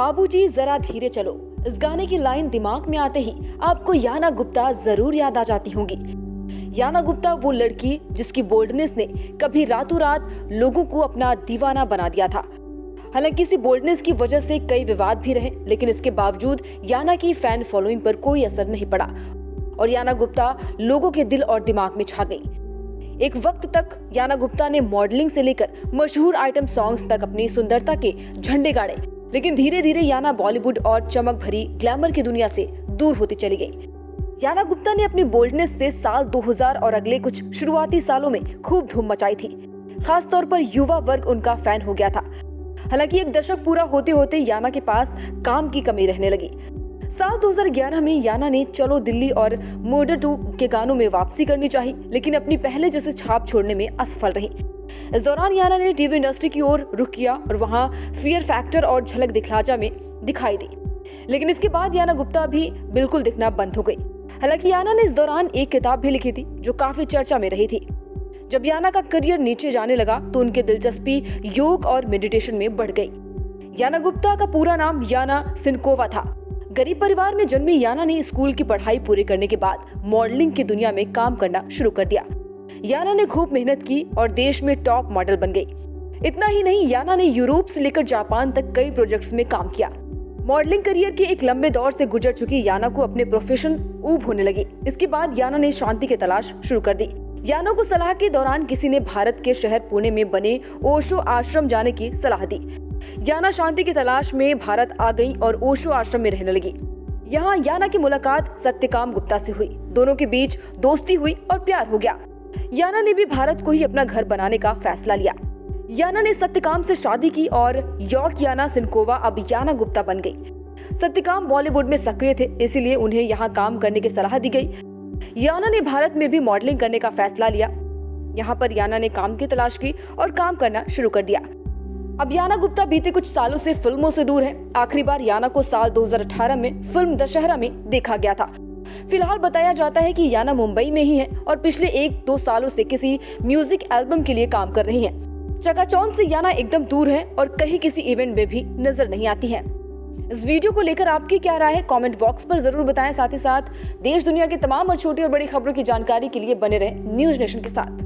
बाबूजी जरा धीरे चलो, इस गाने की लाइन दिमाग में आते ही आपको याना गुप्ता जरूर याद आ जाती होंगी। याना गुप्ता वो लड़की जिसकी बोल्डनेस ने कभी रातों रात लोगों को अपना दीवाना बना दिया था। हालांकि इसी बोल्डनेस की वजह से कई विवाद भी रहे, लेकिन इसके बावजूद याना की फैन फॉलोइंग पर कोई असर नहीं पड़ा और याना गुप्ता लोगों के दिल और दिमाग में छा गई। एक वक्त तक याना गुप्ता ने मॉडलिंग से लेकर मशहूर आइटम सॉन्ग्स तक अपनी सुंदरता के झंडे गाड़े, लेकिन धीरे धीरे याना बॉलीवुड और चमक भरी ग्लैमर की दुनिया से दूर होती चली गई। याना गुप्ता ने अपनी बोल्डनेस से साल 2000 और अगले कुछ शुरुआती सालों में खूब धूम मचाई थी। खास तौर पर युवा वर्ग उनका फैन हो गया था। हालांकि एक दशक पूरा होते होते याना के पास काम की कमी रहने लगी। साल 2011 में याना ने चलो दिल्ली और मर्डर 2 के गानों में वापसी करनी चाहिए, लेकिन अपनी पहले जैसे छाप छोड़ने में असफल रही। इस दौरान याना ने टीवी इंडस्ट्री की ओर रुख किया और वहां फियर फैक्टर और झलक दिखला जा में दिखाई दी, लेकिन इसके बाद याना गुप्ता भी बिल्कुल दिखना बंद हो गई। हालांकि याना ने इस दौरान एक किताब भी लिखी थी जो काफी चर्चा में रही थी। जब याना का करियर नीचे जाने लगा तो उनकी दिलचस्पी योग और मेडिटेशन में बढ़ गई। याना गुप्ता का पूरा नाम याना सिनकोवा था। गरीब परिवार में जन्मी याना ने स्कूल की पढ़ाई पूरी करने के बाद मॉडलिंग की दुनिया में काम करना शुरू कर दिया। याना ने खूब मेहनत की और देश में टॉप मॉडल बन गई। इतना ही नहीं, याना ने यूरोप से लेकर जापान तक कई प्रोजेक्ट्स में काम किया। मॉडलिंग करियर के एक लंबे दौर से गुजर चुकी याना को अपने प्रोफेशन ऊब होने लगी। इसके बाद याना ने शांति की तलाश शुरू कर दी। याना को सलाह के दौरान किसी ने भारत के शहर पुणे में बने ओशो आश्रम जाने की सलाह दी। याना शांति की तलाश में भारत आ गई और ओशो आश्रम में रहने लगी। यहाँ याना की मुलाकात सत्यकाम गुप्ता से हुई। दोनों के बीच दोस्ती हुई और प्यार हो गया। याना ने भी भारत को ही अपना घर बनाने का फैसला लिया। याना ने सत्यकाम से शादी की और याना सिनकोवा अब याना गुप्ता बन गई। सत्यकाम बॉलीवुड में सक्रिय थे, इसीलिए उन्हें यहाँ काम करने की सलाह दी गई। याना ने भारत में भी मॉडलिंग करने का फैसला लिया। यहाँ पर याना ने काम की तलाश की और काम करना शुरू कर दिया। अब याना गुप्ता बीते कुछ सालों से फिल्मों से दूर है। आखिरी बार याना को साल 2018 में फिल्म दशहरा में देखा गया था। फिलहाल बताया जाता है कि याना मुंबई में ही है और पिछले 1-2 सालों से किसी म्यूजिक एल्बम के लिए काम कर रही हैं। चकाचौंध से याना एकदम दूर है और कहीं किसी इवेंट में भी नजर नहीं आती है। इस वीडियो को लेकर आपकी क्या राय है, कमेंट बॉक्स पर जरूर बताएं। साथ ही साथ देश दुनिया की तमाम और छोटी और बड़ी खबरों की जानकारी के लिए बने रहें न्यूज़ नेशन के साथ।